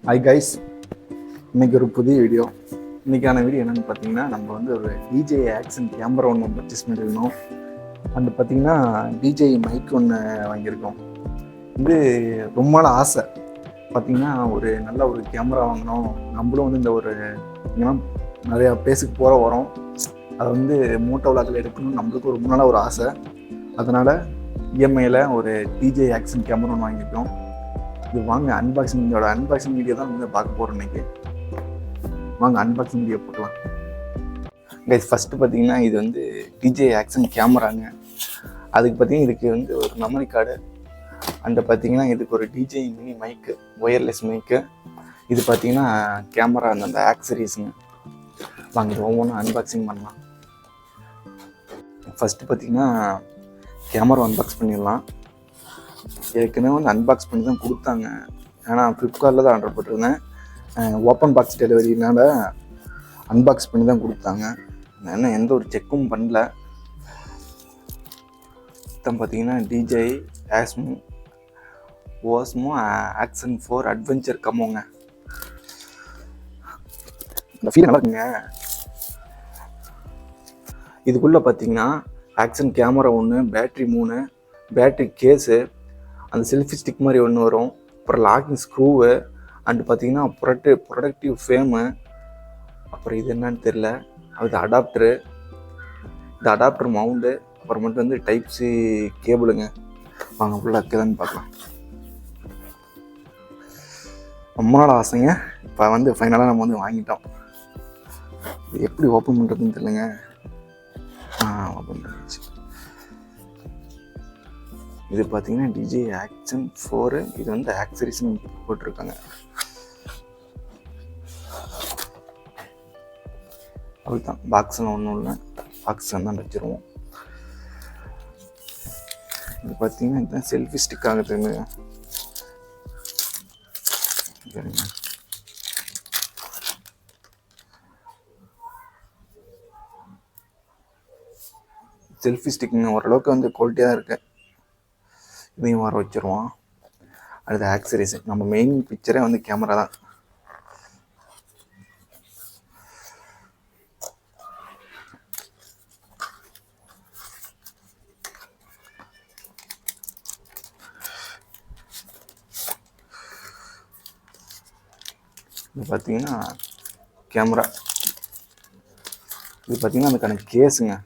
Hi guys, இன்னைக்கு ஒரு புதிய வீடியோ. இன்னைக்கான வீடியோ என்னென்னு பார்த்தீங்கன்னா, நம்ம வந்து ஒரு டிஜே ஆக்ஷன் கேமரா ஒன்று பர்ச்சேஸ் பண்ணியிருக்கோம். அண்ட் பார்த்தீங்கன்னா டிஜே மைக் ஒன்று வாங்கியிருக்கோம். இது ரொம்ப நாள் ஆசை. பார்த்தீங்கன்னா ஒரு நல்ல ஒரு கேமரா வாங்கினோம். நம்மளும் வந்து இந்த ஒரு நிறையா பிளேஸுக்கு போகிற வரோம். அதை வந்து மோட்டோ விளாக்கில் எடுக்கணும்னு நம்மளுக்கு ரொம்ப நாளாக ஒரு ஆசை. அதனால் இஎம்ஐயில் ஒரு டிஜே ஆக்ஷன் கேமரா ஒன்று வாங்கியிருக்கோம். இது வாங்க அன்பாக்சிங் வீடியோ தான் வந்து பார்க்க போகிறோம் இன்னைக்கு. வாங்க அன்பாக்சிங் வீடியோ போடலாம். கைஸ், ஃபஸ்ட்டு பார்த்தீங்கன்னா இது வந்து டிஜே ஆக்ஷன் கேமராங்க. அதுக்கு பார்த்தீங்கன்னா இதுக்கு வந்து ஒரு மெமரி கார்டு, அண்ட் பார்த்தீங்கன்னா இதுக்கு ஒரு டிஜே மினி மைக்கு, ஒயர்லெஸ் மைக்கு. இது பார்த்தீங்கன்னா கேமரா அந்த ஆக்சரிஸுங்க. வாங்க இது ஒவ்வொன்றும் அன்பாக்சிங் பண்ணலாம். ஃபஸ்ட்டு பார்த்தீங்கன்னா கேமரா அன்பாக்ஸ் பண்ணிடலாம். ஏற்கனவே வந்து அன்பாக்ஸ் பண்ணி தான் கொடுத்தாங்க. ஏன்னா ஃப்ளிப்கார்ட்டில் தான் ஆர்டர் போட்டிருந்தேன். ஓப்பன் பாக்ஸ் டெலிவரினால அன்பாக்ஸ் பண்ணி தான் கொடுத்தாங்க. என்ன எந்த ஒரு செக்கும் பண்ணல. தான் பார்த்தீங்கன்னா டிஜே ஓஸ்மோ ஆக்ஷன் 4 அட்வென்ச்சர் கம்மோங்க. இந்த ஃபீல் நல்லா இருக்குங்க. இதுக்குள்ளே பார்த்தீங்கன்னா action camera 1, battery 3, battery case, அந்த செல்ஃபி ஸ்டிக் மாதிரி ஒன்று வரும், அப்புறம் லாக்கிங் ஸ்க்ரூவு, அண்டு பார்த்தீங்கன்னா ப்ரொடக்டிவ் ஃபேமு, அப்புறம் இது என்னன்னு தெரில, அது அடாப்டரு, இந்த அடாப்டர் மவுண்டு, அப்புறமேட்டு வந்து டைப்-சி கேபிளுங்க. வாங்க ஃபுல்லாக இருக்குதான்னு பார்க்கலாம். ரொம்ப நாள் ஆசைங்க. இப்போ வந்து ஃபைனலாக நம்ம வந்து வாங்கிட்டோம். இது எப்படி ஓப்பன் பண்ணுறதுன்னு தெரியலங்க. ஓப்பன் பண்ணிடுச்சு. இது பார்த்தீங்கன்னா டிஜே ஆக்ஷன் 4. இது வந்து ஆக்சரிஸ்னு போட்டிருக்காங்க. அவ்வளோதான், பாக்ஸ்லாம் ஒன்றும் இல்லை, பாக்ஸ் தான் வச்சுருவோம். இது பார்த்தீங்கன்னா இதுதான் செல்ஃபி ஸ்டிக் ஆகுதுங்க. செல்ஃபி ஸ்டிக்குங்க ஓரளவுக்கு வந்து குவாலிட்டியாக தான் இருக்கு. இதையும் வர வச்சுருவோம். அடுத்து ஆக்சரிஸ். நம்ம மெயின் பிக்சரே வந்து கேமரா தான். இது பார்த்தீங்கன்னா கேமரா. இது பார்த்தீங்கன்னா அதுக்கான கேஸுங்க.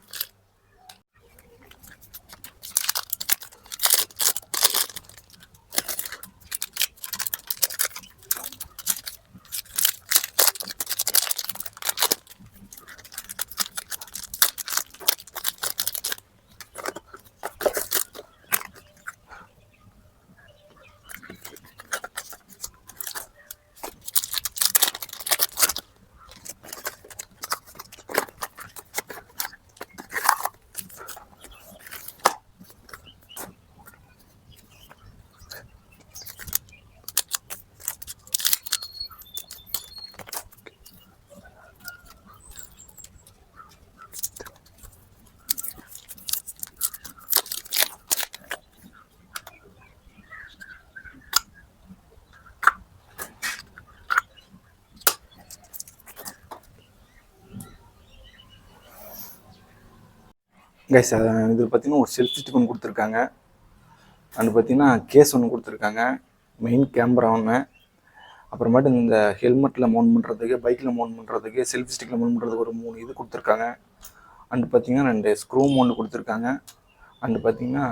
கைஸ், இது பார்த்தீங்கன்னா ஒரு செல்ஃபி ஸ்டிக் ஒன்று கொடுத்துருக்காங்க. அண்ட் பார்த்தீங்கன்னா கேஸ் ஒன்று கொடுத்துருக்காங்க, மெயின் கேமரா ஒன்று, அப்புறமேட்டு இந்த ஹெல்மெட்டில் மவுண்ட் பண்ணுறதுக்கு, பைக்கில் மவுண்ட் பண்ணுறதுக்கு, செல்ஃபி ஸ்டிக்கில் மவுண்ட் பண்ணுறதுக்கு ஒரு 3 இது கொடுத்துருக்காங்க. அண்டு பார்த்தீங்கன்னா 2 ஸ்க்ரூ மவுண்ட் கொடுத்துருக்காங்க. அண்டு பார்த்தீங்கன்னா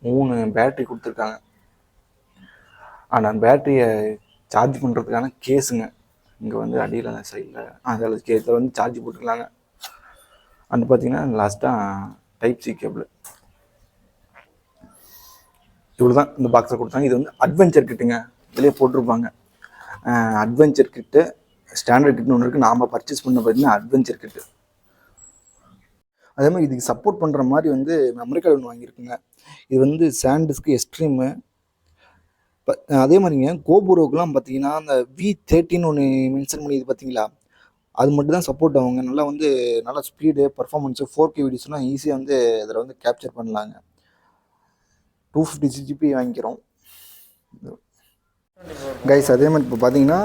3 பேட்ரி கொடுத்துருக்காங்க. ஆனால் அந்த பேட்டரியை சார்ஜ் பண்ணுறதுக்கான கேஸுங்க இங்கே வந்து அடியில் அந்த சைடில் அதில் கேஸில் வந்து சார்ஜ் போட்டுக்கலாங்க. அண்ட் பார்த்தீங்கன்னா லாஸ்ட்டாக டைப்-சி கேபிள். இவ்வளோ தான் இந்த பாக்ஸை கொடுத்தாங்க. இது வந்து அட்வென்ச்சர் கிட்டுங்க, இதிலே போட்டிருப்பாங்க. அட்வென்ச்சர் கிட்டு, ஸ்டாண்டர்ட் கிட்னு ஒன்று இருக்குது. நாம் பர்ச்சேஸ் பண்ண பார்த்தீங்கன்னா அட்வென்ச்சர் கிட்டு. அதே மாதிரி இதுக்கு சப்போர்ட் பண்ணுற மாதிரி வந்து மெமரி கார்டு ஒன்று வாங்கியிருக்குங்க. இது வந்து சாண்டிஸ்க்கு எக்ஸ்ட்ரீமு. அதே மாதிரிங்க கோபுரோக்கெலாம் பார்த்தீங்கன்னா அந்த V13 ஒன்று மென்ஷன் பண்ணி இது பார்த்தீங்களா, அது மட்டும் தான் சப்போர்ட் ஆகுங்க. நல்லா வந்து நல்லா ஸ்பீடு, பர்ஃபார்மன்ஸு, 4K வீடியோஸ்லாம் ஈஸியாக வந்து இதில் வந்து கேப்சர் பண்ணலாங்க. 256 GB வாங்கிக்கிறோம். கைஸ் அதே மாதிரி இப்போ பார்த்தீங்கன்னா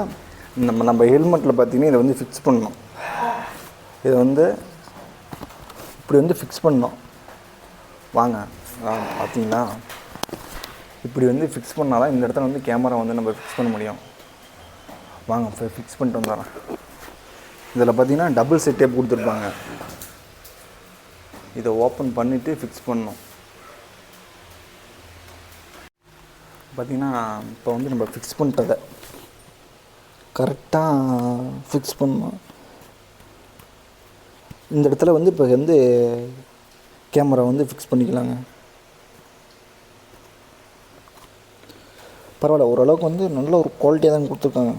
நம்ம ஹெல்மெட்டில் பார்த்தீங்கன்னா இதை வந்து ஃபிக்ஸ் பண்ணணும். இதை வந்து இப்படி வந்து ஃபிக்ஸ் பண்ணணும். வாங்க பார்த்தீங்களா, இப்படி வந்து ஃபிக்ஸ் பண்ணால் தான் இந்த இடத்துல வந்து கேமரா வந்து நம்ம ஃபிக்ஸ் பண்ண முடியும். வாங்க ஃபிக்ஸ் பண்ணிட்டு வந்துடுறேன். இதில் பார்த்தீங்கன்னா டபுள் செட் டேப் கொடுத்துருப்பாங்க. இதை ஓப்பன் பண்ணிவிட்டு ஃபிக்ஸ் பண்ணணும். பார்த்திங்கன்னா இப்போ வந்து நம்ம ஃபிக்ஸ் பண்ணிட்டதை கரெக்டாக ஃபிக்ஸ் பண்ணணும். இந்த இடத்துல வந்து இப்போ வந்து கேமரா வந்து ஃபிக்ஸ் பண்ணிக்கலாங்க. பரவாயில்ல, ஓரளவுக்கு வந்து நல்ல ஒரு குவாலிட்டியாக தான் கொடுத்துருக்காங்க.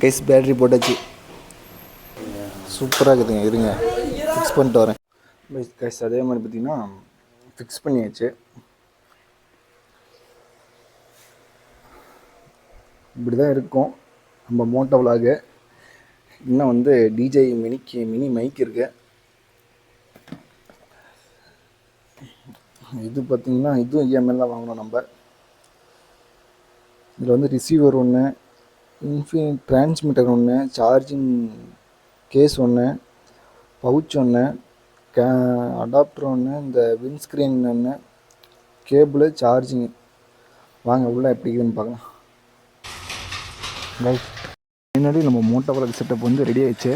கைஸ் பேட்ரி போட்டாச்சு, சூப்பராக இருக்குதுங்க. இருங்க ஃபிக்ஸ் பண்ணிட்டு வரேன். கைஸ் அதே மாதிரி பார்த்திங்கன்னா ஃபிக்ஸ் பண்ணியாச்சு. இப்படி தான் இருக்கும் நம்ம மோட்டோ விலாகு. இன்னும் வந்து டிஜே மினி மைக் இருக்குது. இது பார்த்திங்கன்னா இதுவும் இஎம்ஐ தான் வாங்கணும் நம்ம. இதில் வந்து ரிசீவர் ஒன்று, இன்ஃபினிட் டிரான்ஸ்மிட்டர் ஒன்று, சார்ஜிங் கேஸ் ஒன்று, பவுச் ஒன்று, அடாப்டர் ஒன்று, இந்த விண்ட்ஸ்க்ரீன் ஒன்று, கேபிள், சார்ஜிங். வாங்க உள்ளே எப்படி இருக்குதுன்னு பார்க்கலாம். முன்னாடி நம்ம மோட்டோ விலாக் செட்டப் வந்து ரெடி ஆயிடுச்சு.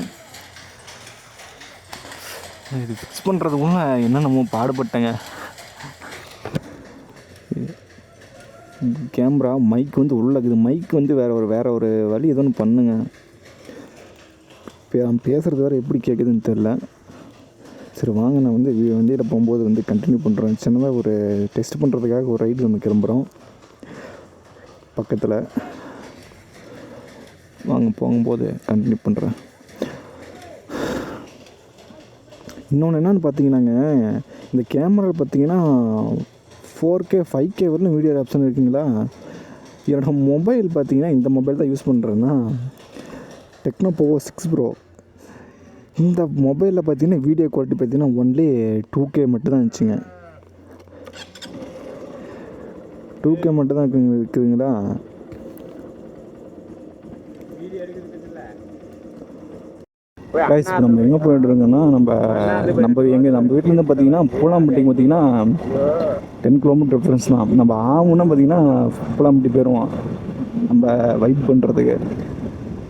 இது ஃபிக்ஸ் பண்ணுறதுக்குள்ள என்னென்னமோ பாடுபட்டேங்க. கேமரா மைக் வந்து உள்ளே இருக்குது. மைக் வந்து வேறு ஒரு வழி ஏதோ ஒன்று பண்ணுங்க. பேசுகிறது வேறு எப்படி கேட்குதுன்னு தெரில. சரி வாங்க, நான் வந்து வண்டியில் போகும்போது வந்து கண்டினியூ பண்ணுறேன். சின்னதாக ஒரு டெஸ்ட் பண்ணுறதுக்காக ஒரு ரைடு ஒன்று கிளம்புறோம் பக்கத்தில். வாங்க போகும்போது கண்டினியூ பண்ணுறேன். இன்னொன்று என்னென்னு பார்த்தீங்கன்னாங்க, இந்த கேமரா பார்த்தீங்கன்னா 4K 5K வரலும் வீடியோ ஆப்ஷன் இருக்குங்களா. என்னோடய மொபைல் பார்த்தீங்கன்னா இந்த மொபைல் தான் யூஸ் பண்ணுறேன்னா, டெக்னோ போவோ 6 ப்ரோ. இந்த மொபைலில் பார்த்தீங்கன்னா வீடியோ குவாலிட்டி பார்த்தீங்கன்னா ஒன்லி 2K மட்டும் தான் இருந்துச்சுங்க. 2K மட்டும் தான் இருக்குதுங்களா. கைஸ் இப்போ நம்ம எங்கே போயிட்டு இருக்கோம்னா, நம்ம வீட்டிலேருந்து பார்த்தீங்கன்னா பூலாம்பட்டிக்கு பார்த்தீங்கன்னா 10 கிலோமீட்டர் டிஃப்ரென்ஸ் தான். நம்ம ஆகும்னா பார்த்தீங்கன்னா பூலாம்பட்டி போயிடுவோம் நம்ம வைப் பண்ணுறதுக்கு.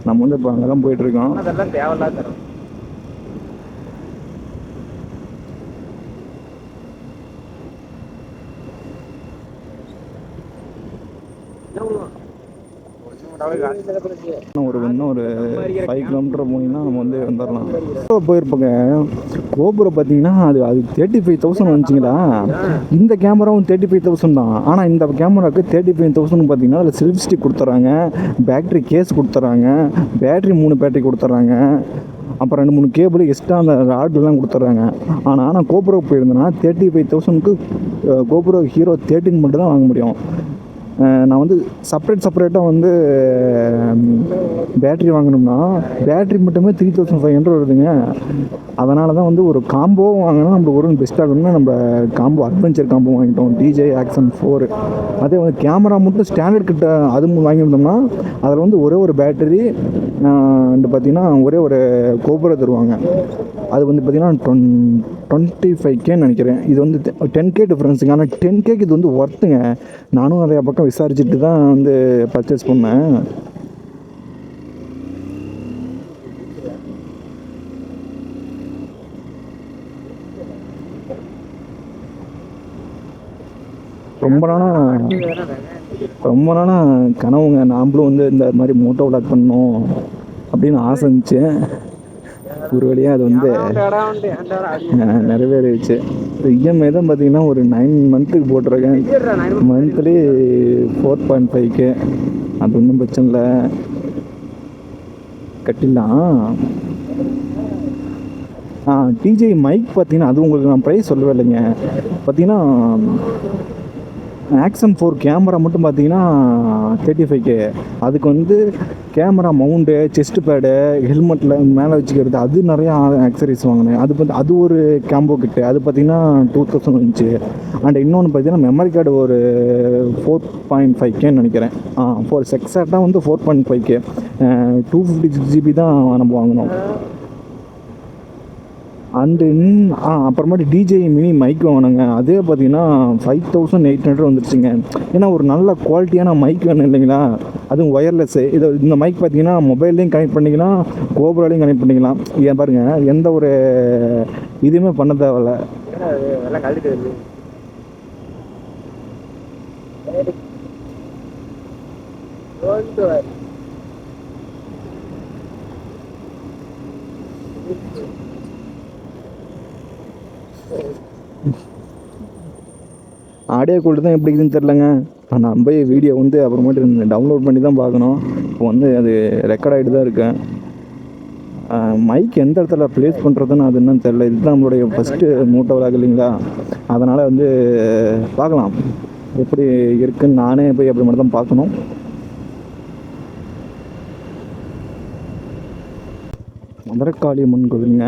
நம்ம வந்து இப்போ அங்கே தான் போயிட்டுருக்கோம். அதெல்லாம் தேவையில்லாத தரும். இன்னும் ஒரு 5 கிலோமீட்டர் போனீங்கன்னா நம்ம வந்து வந்துடலாம். போயிருப்போங்க. கோபுரம் பார்த்தீங்கன்னா அது 35,000 வந்துச்சிங்களா. இந்த கேமராவும் 35,000 தான். ஆனால் இந்த கேமராவுக்கு 35,000 பார்த்தீங்கன்னா அதில் செல்ஃபி ஸ்டிக் கொடுத்துட்றாங்க, பேட்ரி கேஸ் கொடுத்துட்றாங்க, பேட்ரி 3 பேட்ரி கொடுத்துட்றாங்க, அப்புறம் 2-3 கேபிள் எக்ஸ்ட்ரா அந்த ராட்லாம் கொடுத்துட்றாங்க. ஆனால் கோபுரோ போயிருந்தேன்னா 35,000க்கு கோபுரோ ஹீரோ 13 மட்டும் தான் வாங்க முடியும். நான் வந்து செப்பரேட்டாக வந்து பேட்ரி வாங்கினோம்னா பேட்ரி மட்டுமே 3,500 வருதுங்க. அதனால தான் வந்து ஒரு காம்போ வாங்கினா நம்மளுக்கு ஒரு பெஸ்ட்டாக இருக்கணும்னா நம்ம காம்போ அட்வென்ச்சர் காம்போ வாங்கிட்டோம், DJI Action 4. அதே வந்து கேமரா மட்டும் ஸ்டாண்டர்ட் கிட்ட அது வாங்கியிருந்தோம்னா அதில் வந்து ஒரே ஒரு பேட்டரி பார்த்திங்கன்னா ஒரே ஒரு கோபுரா தருவாங்க. அது வந்து பார்த்திங்கன்னா 25Kன்னு நினைக்கிறேன். இது வந்து 10K டிஃப்ரென்ஸுங்க. ஆனால் 10Kக்கு இது வந்து ஒர்த்துங்க. நானும் நிறையா பக்கம் விசாரிச்சுட்டு தான் வந்து பர்ச்சேஸ் பண்ணேன். ரொம்ப நாளாக கனவுங்க. நாம்ளும் வந்து இந்த மாதிரி மோட்டோ விளாக் பண்ணணும் அப்படின்னு ஆசை இருந்துச்சு. ஒரு வழியாக அது வந்து நிறைவேறிடுச்சு. இஎம்ஐ தான் பார்த்தீங்கன்னா ஒரு 9 மந்த்துக்கு போட்டிருக்கேன். Monthly 4.5K. அது ஒன்றும் பிரச்சனை இல்லை, கட்டிடலாம். DJI மைக் பார்த்தீங்கன்னா அது உங்களுக்கு நான் ப்ரைஸ் சொல்லவே இல்லைங்க. பார்த்தீங்கன்னா ஆக்ஷன் 4 கேமரா மட்டும் பார்த்தீங்கன்னா 35K. அதுக்கு வந்து கேமரா மவுண்டு, செஸ்ட் பேடு, ஹெல்மெட்டில் மேலே வச்சுக்கிறது, அது நிறையா ஆக்சரிஸ் வாங்கினேன். அது வந்து அது ஒரு கேம்போ கிட்டு, அது பார்த்தீங்கன்னா 2000 வந்துச்சு. அண்ட் இன்னொன்று பார்த்தீங்கன்னா மெமரி கார்டு ஒரு 4.5Kன்னு நினைக்கிறேன். எக்ஸாக்டாக வந்து 4.5K, 256GB தான் நம்ம வாங்கினோம். அண்டு அப்புறமேட்டு டிஜே மினி மைக் வாங்கினாங்க. அதே பார்த்தீங்கன்னா 5800 வந்துருச்சுங்க. ஏன்னா ஒரு நல்ல குவாலிட்டியான மைக் வேணும் இல்லைங்களா, அதுவும் ஒயர்லெஸ்ஸு. இந்த மைக் பார்த்தீங்கன்னா மொபைல்லையும் கனெக்ட் பண்ணிக்கலாம், கோபுராலையும் கனெக்ட் பண்ணிக்கலாம். ஏன் பாருங்கள், எந்த ஒரு இதுவுமே பண்ண தேவையில்ல. ஆடியோ குவாலிட்டி தான் எப்படி இருக்குதுன்னு தெரிலங்க. நான் போய் வீடியோ வந்து அப்புறமேட்டு டவுன்லோட் பண்ணி தான் பார்க்கணும். இப்போ வந்து அது ரெக்கார்ட் ஆகிட்டு தான் இருக்கேன். மைக் எந்த இடத்துல ப்ளேஸ் பண்ணுறதுன்னு அது என்னன்னு தெரில. இதுதான் நம்மளுடைய ஃபஸ்ட்டு மோட்டோ விளாக் இல்லைங்களா, அதனால் வந்து பார்க்கலாம் எப்படி இருக்குன்னு. நானே போய் அப்படி மட்டும் தான் பார்க்கணும். மதுரகாளியம்மன் கோவிலுங்க.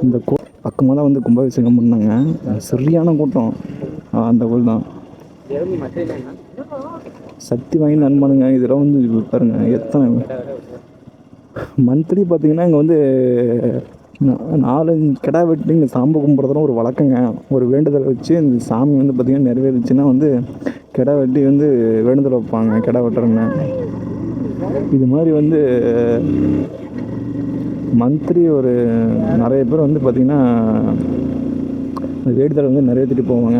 இந்த பக்கமாக தான் வந்து கும்பாபிஷேகம் பண்ணாங்க. சரியான கூட்டம். அந்த கோவில் தான் சக்தி வாங்கி நண்பனுங்க. இதெல்லாம் வந்து பாருங்கள் எத்தனை மந்த்லி பார்த்தீங்கன்னா இங்கே வந்து 4 கிடா வெட்டி இங்கே சாம்பு கும்பிட்றதுலாம் ஒரு வழக்கங்க. ஒரு வேண்டுதலை வச்சு இந்த சாமி வந்து பார்த்திங்கன்னா நிறைவேறிச்சுன்னா வந்து கிடா வெட்டி வந்து வேண்டுதல் வைப்பாங்க, கிடா வெட்டுறங்க. இது மாதிரி வந்து மந்த்லி ஒரு நிறைய பேர் வந்து பார்த்திங்கன்னா வேண்டுதல் வந்து நிறைவேற்றிட்டு போவாங்க.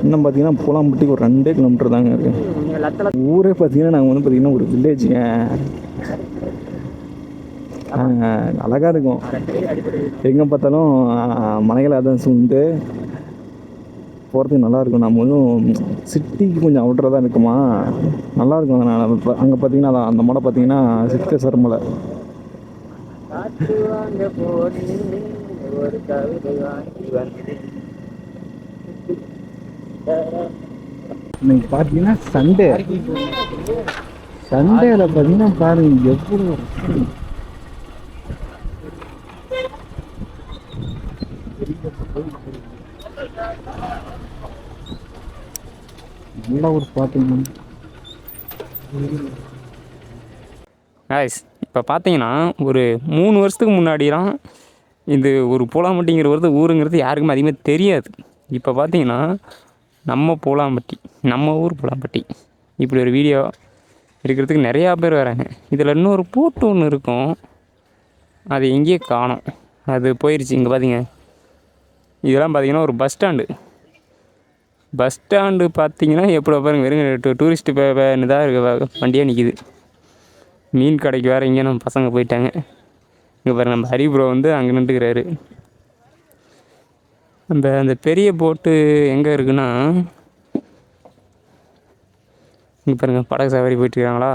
இன்னும் பார்த்தீங்கன்னா பூலாம்பட்டிக்கு ஒரு 2 கிலோமீட்டர் தாங்க இருக்குது. ஊரே பார்த்தீங்கன்னா நாங்கள் வந்து பார்த்திங்கன்னா ஒரு வில்லேஜுங்க. அழகாக இருக்கும். எங்கே பார்த்தாலும் மலைகளை அதான் சூழ்ந்து போகிறதுக்கு நல்லாயிருக்கும். நம்ம ஒன்றும் சிட்டிக்கு கொஞ்சம் அவுட்டராக தான் இருக்குமா, நல்லாயிருக்கும். அதனால் இப்போ அங்கே பார்த்தீங்கன்னா அந்த மலை பார்த்தீங்கன்னா சித்தேஸ்வர மலை. இன்னைக்கு பார்த்தீங்கன்னா சண்டேல பார்த்தீங்கன்னா பாருங்க எவ்வளோ நல்ல ஒரு ஸ்பாட்டுங்க. காய்ஸ், இப்போ பார்த்தீங்கன்னா ஒரு 3 வருஷத்துக்கு முன்னாடிலாம் இது ஒரு பூலாம்பட்டிங்கிற ஊருங்கிறது யாருக்குமே அதிகமாக தெரியாது. இப்போ பார்த்தீங்கன்னா நம்ம பூலாம்பட்டி, நம்ம ஊர் பூலாம்பட்டி இப்படி ஒரு வீடியோ எடுக்கிறதுக்கு நிறையா பேர் வராங்க. இதில் இன்னொரு போட்டு ஒன்று இருக்கும், அது எங்கேயே காணோம், அது போயிடுச்சு. இங்கே பார்த்தீங்க, இதெல்லாம் பார்த்தீங்கன்னா ஒரு பஸ் ஸ்டாண்டு பார்த்தீங்கன்னா எப்படி பாருங்க, வெறும் டூரிஸ்ட்டு தான் இருக்க வண்டியாக நிற்கிது. மீன் கடைக்கு வேறு இங்கே நம்ம பசங்க போயிட்டாங்க. இங்கே பாருங்கள், நம்ம ஹரி ப்ரோ வந்து அங்கே நின்றுக்கிறாரு. அந்த பெரிய போட்டு எங்கே இருக்குன்னா, இங்கே பாருங்கள், படகு சவாரி போயிட்டுருக்காங்களா?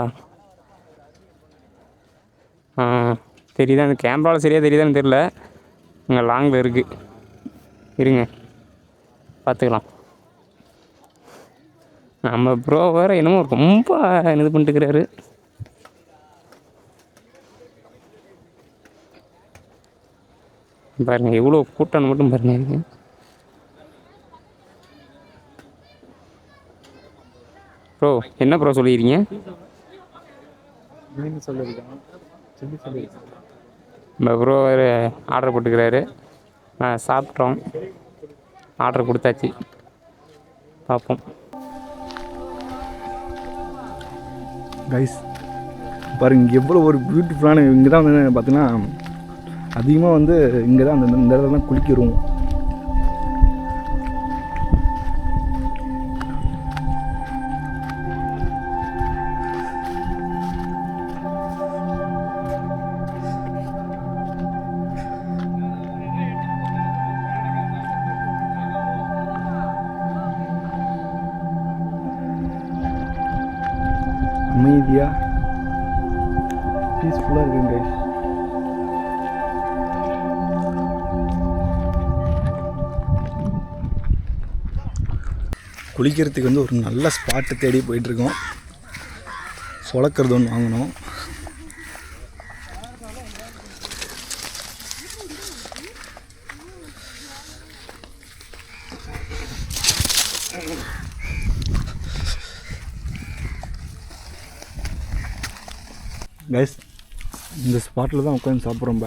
தெரியுதா? அந்த கேமராவில் சரியாக தெரியுதான்னு தெரில, இங்கே லாங்கில் இருக்குது. இருங்க பார்த்துக்கலாம். நம்ம ப்ரோ வேறு என்னமோ ரொம்ப இது பண்ணிட்டுருக்கிறாரு. பாருங்கள் எவ்வளோ கூட்டம்னு மட்டும் பாருங்கள். ப்ரோ என்ன ப்ரோ சொல்லிடுறீங்க? நம்ம ப்ரோ வேறு ஆர்டர் போட்டுக்கிறாரு. சாப்பிட்றோம், ஆர்டர் கொடுத்தாச்சு, பார்ப்போம். கைஸ் பாருங்க எவ்வளோ ஒரு பியூட்டிஃபுல்லான. இங்கே தான் வந்து பார்த்தீங்கன்னா அதிகமாக வந்து இங்கே தான் இந்த இடத்துல தான் குளிக்கிறோம். அமைதியாக பீஸ்ஃபுல்லாக இருக்குங்க கைஸ். குளிக்கிறதுக்கு வந்து ஒரு நல்ல ஸ்பாட்டு தேடி போயிட்டுருக்கோம். சொலக்கிறது ஒன்று வாங்கணும். கைஸ், இந்த ஸ்பாட்டில் தான் உட்காந்து சாப்பிட்றோம்.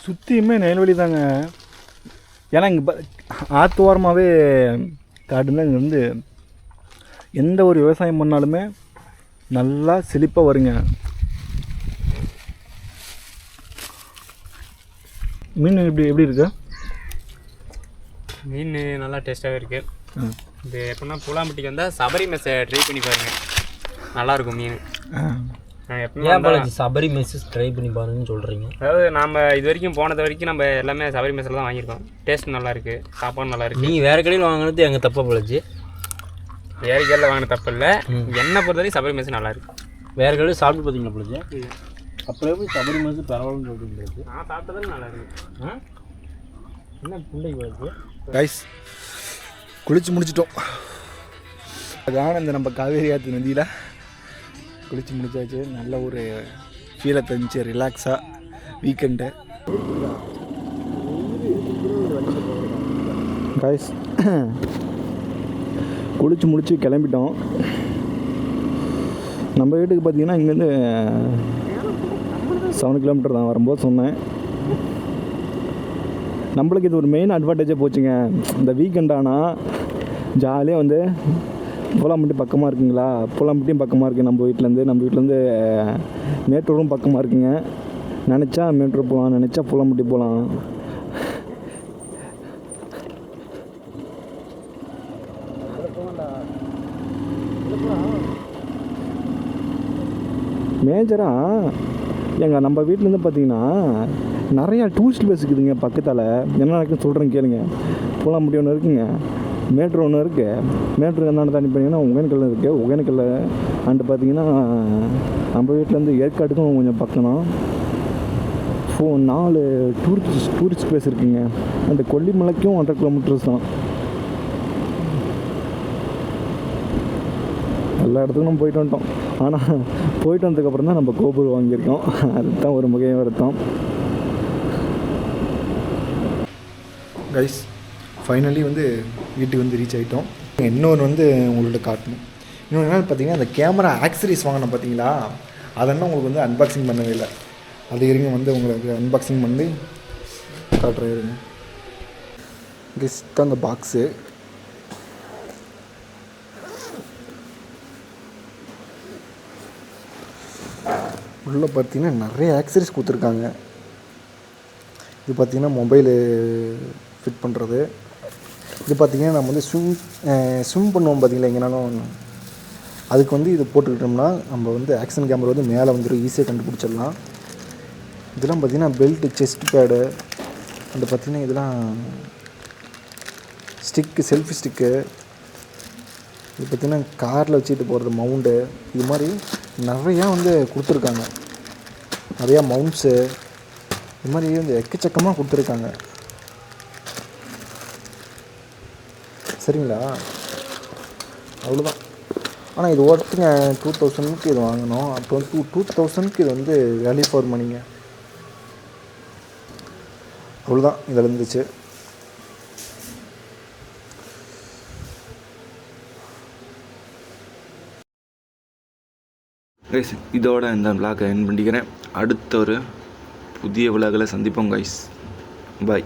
சுற்றியுமே நெல்வெளி தாங்க. ஏன்னா இங்கே ஆற்று ஓரமாகவே காட்டுனா இங்கே வந்து எந்த ஒரு விவசாயம் பண்ணாலுமே நல்லா செழிப்பாக வருங்க. மீன் எப்படி இருக்கு? மீன் நல்லா டேஸ்ட்டாகவே இருக்குது. இது எப்படின்னா பூலாம்பட்டிக்கு வந்தால் சபரி மெஸ்ஸை ட்ரை பண்ணி பாருங்கள், நல்லாயிருக்கும் மீன். ஏன் சபரி மெஸ் ட்ரை பண்ணி பாருங்கன்னு சொல்கிறீங்க? அதாவது நாம் இது வரைக்கும் போனது வரைக்கும் நம்ம எல்லாமே சபரி மெஸ்ஸில் தான் வாங்கியிருக்கோம். டேஸ்ட் நல்லாயிருக்கு, சாப்பாடு நல்லாயிருக்கு. நீங்கள் வேறு கடையில் வாங்கினது எங்கள் தப்பாக போலச்சு. வேறு கடையில் வாங்கின தப்பு இல்லை, என்னை பொறுத்தவரைக்கும் சபரி மெஸ் நல்லாயிருக்கு. வேறு கடையில் சாப்பிட்டு பார்த்தீங்களா போலச்சு? அப்புறம் எப்படி சபரி மெஸ் பரவாயில்லன்னு சொல்லிட்டு நான் சாப்பிட்டதாலும் நல்லா இருக்கு. என்ன பிள்ளை போலச்சு? கைஸ், குளிச்சு முடிச்சிட்டோம். அதான இந்த நம்ம காவேரி ஆற்று நதியில் குளிச்சு முடிச்சாச்சு. நல்ல ஒரு ஃபீலை தெரிஞ்சு ரிலாக்ஸாக வீக்கெண்டு. கைஸ், குளிச்சு முடிச்சு கிளம்பிட்டோம். நம்ம வீட்டுக்கு பார்த்தீங்கன்னா இங்கேருந்து 7 கிலோமீட்டர் தான் வரும்போது சொன்னேன். நம்மளுக்கு இது ஒரு மெயின் அட்வான்டேஜாக போச்சுங்க. இந்த வீக்கெண்ட் ஆனால் ஜாலியாக வந்து பூலாம்பட்டி பக்கமாக இருக்குங்களா, பூலாம்பட்டியும் பக்கமாக இருக்குது நம்ம வீட்டிலேருந்து மேட்டூரும் பக்கமாக இருக்குங்க. நினச்சா மேட்டூர் போகலாம், நினச்சா பூலாம்பட்டி போகலாம். மேஜராக நம்ம வீட்டிலேருந்து பார்த்தீங்கன்னா நிறையா டூரிஸ்ட் பஸ் இருக்குதுங்க பக்கத்தால். என்ன நடக்குன்னு சொல்கிறேன் கேளுங்க. பூலாம்பட்டி ஒன்று இருக்குங்க, மேட்ரு ஒன்று இருக்குது. மேட்ரு என்னென்னு தாண்டி பண்ணிங்கன்னா ஒகேனக்கல் இருக்குது. ஒகேனக்கல் அண்டு பார்த்தீங்கன்னா நம்ம வீட்டிலேருந்து ஏற்காட்டுக்கும் கொஞ்சம் பக்கம் தான். 4 டூரிஸ்ட் பிளேஸ் இருக்குங்க. அந்த கொல்லிமலைக்கும் 1.5 கிலோமீட்டர்ஸ் தான். எல்லா இடத்துக்கும் நம்ம போயிட்டு வந்துட்டோம். ஆனால் போயிட்டு வந்ததுக்கப்புறம் தான் நம்ம கோபுரம் வாங்கியிருக்கோம். அதுதான் ஒரு முக்கிய வருத்தம். கைஸ், ஃபைனலி வந்து வீட்டுக்கு வந்து ரீச் ஆகிட்டோம். இன்னொன்று வந்து உங்கள்கிட்ட காட்டணும். இன்னொன்று என்ன பார்த்தீங்கன்னா, அந்த கேமரா ஆக்சரிஸ் வாங்கினோம் பார்த்தீங்களா, அதெல்லாம் உங்களுக்கு வந்து அன்பாக்சிங் பண்ணவே இல்லை. அது இருங்க வந்து உங்களுக்கு அன்பாக்சிங் பண்ணி காட்டுறேன் இருங்க. கெஸ்ட் அந்த பாக்ஸு உள்ளே பார்த்தீங்கன்னா நிறைய ஆக்சரிஸ் கொடுத்துருக்காங்க. இது பார்த்திங்கன்னா மொபைலு ஃபிட் பண்ணுறது. இது பார்த்திங்கன்னா நம்ம வந்து ஸ்விம் பண்ணுவோம் பார்த்திங்களா எங்கேனாலும், அதுக்கு வந்து இது போட்டுக்கிட்டோம்னா நம்ம வந்து ஆக்ஷன் கேமரா வந்து மேலே வந்துடும், ஈஸியாக கண்டுபிடிச்சிடலாம். இதெல்லாம் பார்த்திங்கன்னா பெல்ட்டு, செஸ்ட் பேடு, அந்த பார்த்திங்கன்னா இதெல்லாம் ஸ்டிக்கு, செல்ஃபி ஸ்டிக்கு. இது பார்த்திங்கன்னா காரில் வச்சுட்டு போகிறது மவுண்டு. இது மாதிரி நிறையா வந்து கொடுத்துருக்காங்க. நிறையா மவுண்ட்ஸு இது மாதிரி வந்து எக்கச்சக்கமாக கொடுத்துருக்காங்க. சரிங்களா? அவ்வளோதான். ஆனால் இது ஒருத்தங்க 2000க்கு இது வாங்கினோம். அப்போ வந்து 2000க்கு இது வந்து வேல்யூ ஃபார் மணிங்க. அவ்வளோதான் இதில் இருந்துச்சு. கைஸ், இதோட இந்த விளாகை என் பண்ணிக்கிறேன். அடுத்த ஒரு புதிய விளாகில் சந்திப்போம் கைஸ். பாய்.